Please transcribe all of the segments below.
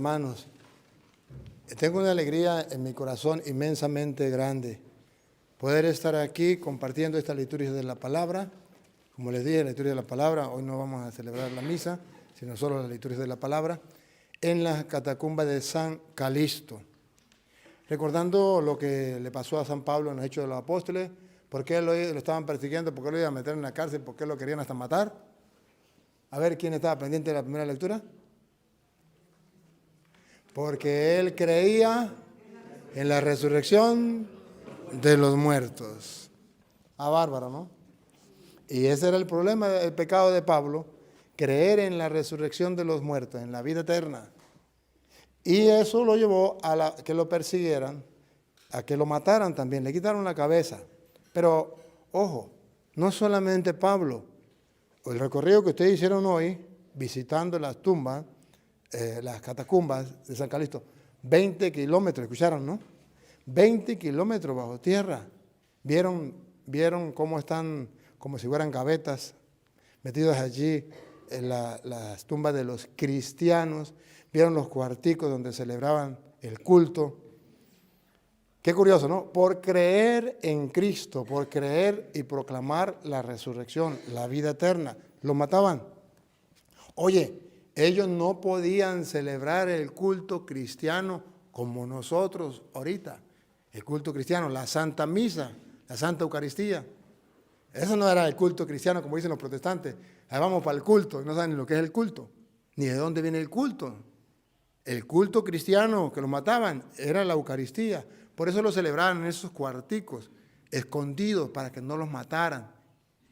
hermanos, tengo una alegría en mi corazón inmensamente grande. Poder estar aquí compartiendo esta liturgia de la palabra. Como les dije, la liturgia de la palabra, hoy no vamos a celebrar la misa, sino solo la liturgia de la palabra, en la catacumba de San Calixto. Recordando lo que le pasó a San Pablo en los Hechos de los Apóstoles, por qué lo estaban persiguiendo, por qué lo iban a meter en la cárcel, por qué lo querían hasta matar. A ver, ¿quién estaba pendiente de la primera lectura? Porque él creía en la resurrección de los muertos. Ah, bárbaro, ¿no? Y ese era el problema del pecado de Pablo, creer en la resurrección de los muertos, en la vida eterna. Y eso lo llevó a que lo persiguieran, a que lo mataran también, le quitaron la cabeza. Pero, ojo, no solamente Pablo, el recorrido que ustedes hicieron hoy, visitando las tumbas, las catacumbas de San Calixto, 20 kilómetros, escucharon, ¿no? 20 kilómetros bajo tierra. Vieron cómo están, como si fueran gavetas, metidos allí en las tumbas de los cristianos. Vieron los cuarticos donde celebraban el culto. Qué curioso, ¿no? Por creer en Cristo, por creer y proclamar la resurrección, la vida eterna, lo mataban. Oye, ellos no podían celebrar el culto cristiano como nosotros ahorita. El culto cristiano, la Santa Misa, la Santa Eucaristía. Eso no era el culto cristiano como dicen los protestantes. Ahí vamos para el culto, y no saben ni lo que es el culto, ni de dónde viene el culto. El culto cristiano que los mataban era la Eucaristía. Por eso lo celebraban en esos cuarticos, escondidos para que no los mataran.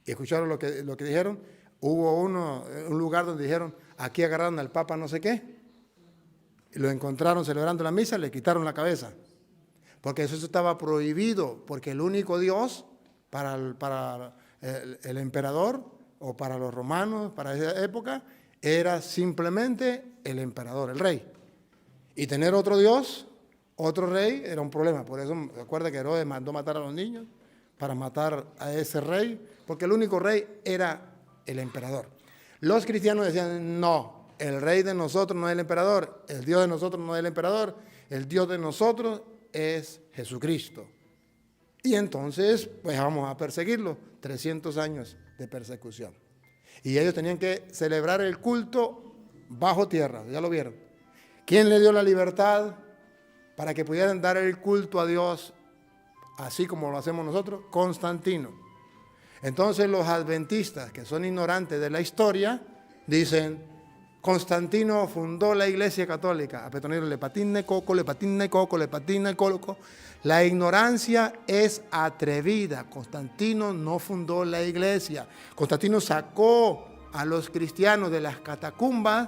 ¿Y escucharon lo que dijeron? Hubo un lugar donde dijeron, aquí agarraron al Papa no sé qué, y lo encontraron celebrando la misa, le quitaron la cabeza. Porque eso estaba prohibido, porque el único Dios para el emperador o para los romanos, para esa época, era simplemente el emperador, el rey. Y tener otro Dios, otro rey, era un problema. Por eso, recuerda que Herodes mandó matar a los niños para matar a ese rey, porque el único rey era el emperador. Los cristianos decían, no, el rey de nosotros no es el emperador, el Dios de nosotros no es el emperador, el Dios de nosotros es Jesucristo. Y entonces, pues vamos a perseguirlo, 300 años de persecución. Y ellos tenían que celebrar el culto bajo tierra, ya lo vieron. ¿Quién le dio la libertad para que pudieran dar el culto a Dios así como lo hacemos nosotros? Constantino. Entonces los adventistas, que son ignorantes de la historia, dicen, Constantino fundó la Iglesia Católica. A Petronilo le patina el coco, le patina el coco, le patina el coco. La ignorancia es atrevida. Constantino no fundó la Iglesia. Constantino sacó a los cristianos de las catacumbas.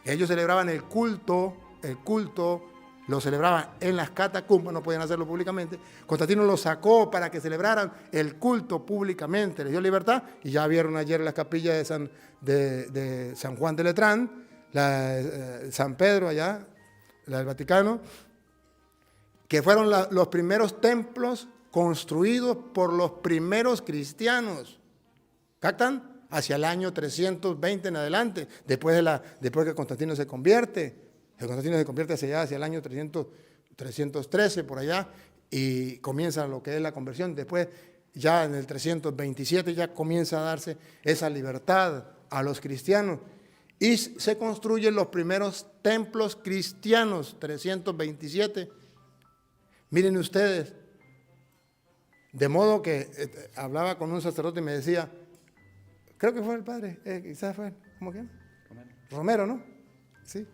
Ellos celebraban el culto lo celebraban en las catacumbas, no podían hacerlo públicamente. Constantino lo sacó para que celebraran el culto públicamente, les dio libertad, y ya vieron ayer las capillas de San Juan de Letrán, San Pedro allá, la del Vaticano, que fueron los primeros templos construidos por los primeros cristianos. ¿Captan? Hacia el año 320 en adelante, después que Constantino se convierte. Constantino se convierte hacia el año 313 por allá, y comienza lo que es la conversión. Después, ya en el 327, ya comienza a darse esa libertad a los cristianos. Y se construyen los primeros templos cristianos, 327. Miren ustedes, de modo que hablaba con un sacerdote y me decía, creo que fue el padre, quizás fue, ¿cómo que? Romero, ¿no? Sí.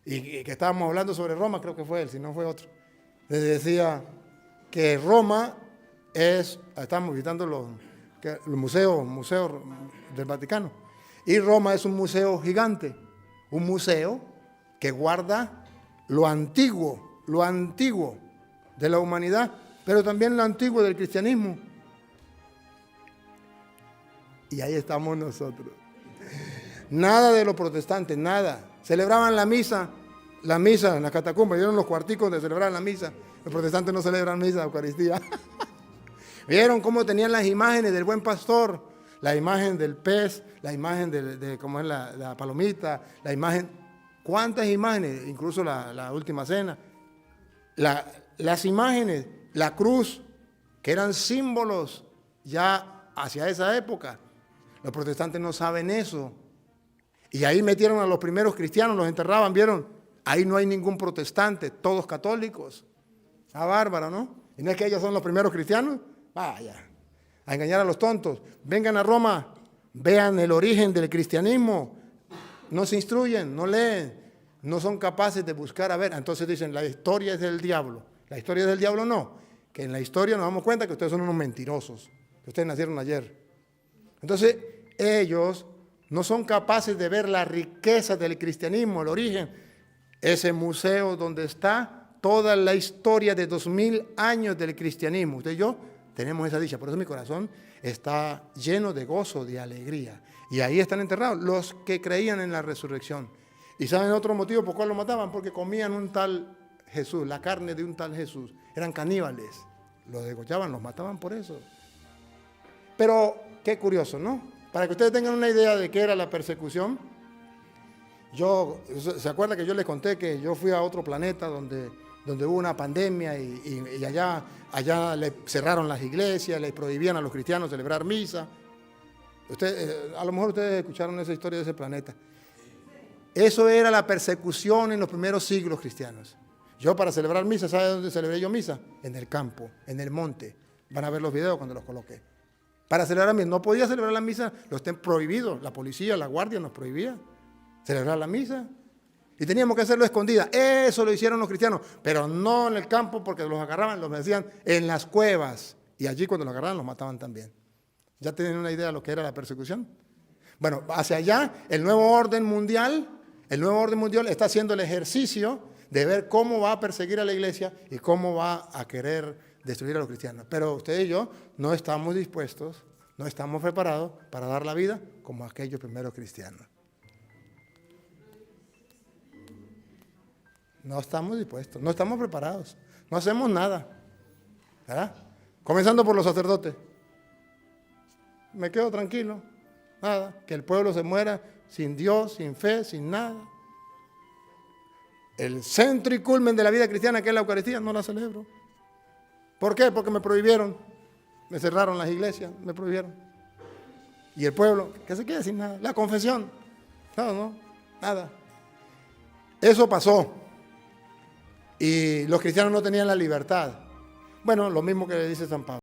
Y que estábamos hablando sobre Roma, creo que fue él, si no fue otro. Les decía que Roma estamos visitando los museos del Vaticano, y Roma es un museo gigante, un museo que guarda lo antiguo de la humanidad, pero también lo antiguo del cristianismo. Y ahí estamos nosotros. Nada de los protestantes, nada. Celebraban la misa en las catacumbas, vieron los cuarticos donde celebraban la misa. Los protestantes no celebran misa, Eucaristía. Vieron cómo tenían las imágenes del buen pastor, la imagen del pez, la imagen de cómo es la palomita, la imagen. ¿Cuántas imágenes? Incluso la última cena. Las imágenes, la cruz, que eran símbolos ya hacia esa época. Los protestantes no saben eso. Y ahí metieron a los primeros cristianos, los enterraban, ¿vieron? Ahí no hay ningún protestante, todos católicos. Ah, bárbaro, ¿no? ¿Y no es que ellos son los primeros cristianos? Vaya, a engañar a los tontos. Vengan a Roma, vean el origen del cristianismo. No se instruyen, no leen, no son capaces de buscar a ver. Entonces dicen, la historia es del diablo. La historia es del diablo no. Que en la historia nos damos cuenta que ustedes son unos mentirosos, que ustedes nacieron ayer. Entonces ellos no son capaces de ver la riqueza del cristianismo, el origen. Ese museo donde está toda la historia de 2000 años del cristianismo. Usted y yo tenemos esa dicha, por eso mi corazón está lleno de gozo, de alegría. Y ahí están enterrados los que creían en la resurrección. ¿Y saben otro motivo por cuál lo mataban? Porque comían un tal Jesús, la carne de un tal Jesús. Eran caníbales. Los degollaban, los mataban por eso. Pero qué curioso, ¿no? Para que ustedes tengan una idea de qué era la persecución. ¿Se acuerda que yo les conté que yo fui a otro planeta donde hubo una pandemia y allá le cerraron las iglesias, le prohibían a los cristianos celebrar misa? A lo mejor ustedes escucharon esa historia de ese planeta. Eso era la persecución en los primeros siglos cristianos. Yo para celebrar misa, ¿sabe dónde celebré yo misa? En el campo, en el monte. Van a ver los videos cuando los coloqué. Para celebrar misa, no podía celebrar la misa, los ten prohibidos. La policía, la guardia nos prohibía celebrar la misa. Y teníamos que hacerlo escondida. Eso lo hicieron los cristianos, pero no en el campo porque los agarraban, los decían en las cuevas. Y allí cuando los agarraban los mataban también. ¿Ya tienen una idea de lo que era la persecución? Bueno, hacia allá el nuevo orden mundial está haciendo el ejercicio de ver cómo va a perseguir a la iglesia y cómo va a querer destruir a los cristianos. Pero usted y yo no estamos dispuestos, no estamos preparados para dar la vida como aquellos primeros cristianos. No estamos dispuestos, no estamos preparados, no hacemos nada, ¿verdad? Comenzando por los sacerdotes. Me quedo tranquilo, nada, que el pueblo se muera sin Dios, sin fe, sin nada. El centro y culmen de la vida cristiana, que es la Eucaristía, no la celebro. ¿Por qué? Porque me prohibieron, me cerraron las iglesias, me prohibieron. Y el pueblo, que se quede sin nada. La confesión, no, nada. Eso pasó. Y los cristianos no tenían la libertad. Bueno, lo mismo que le dice San Pablo.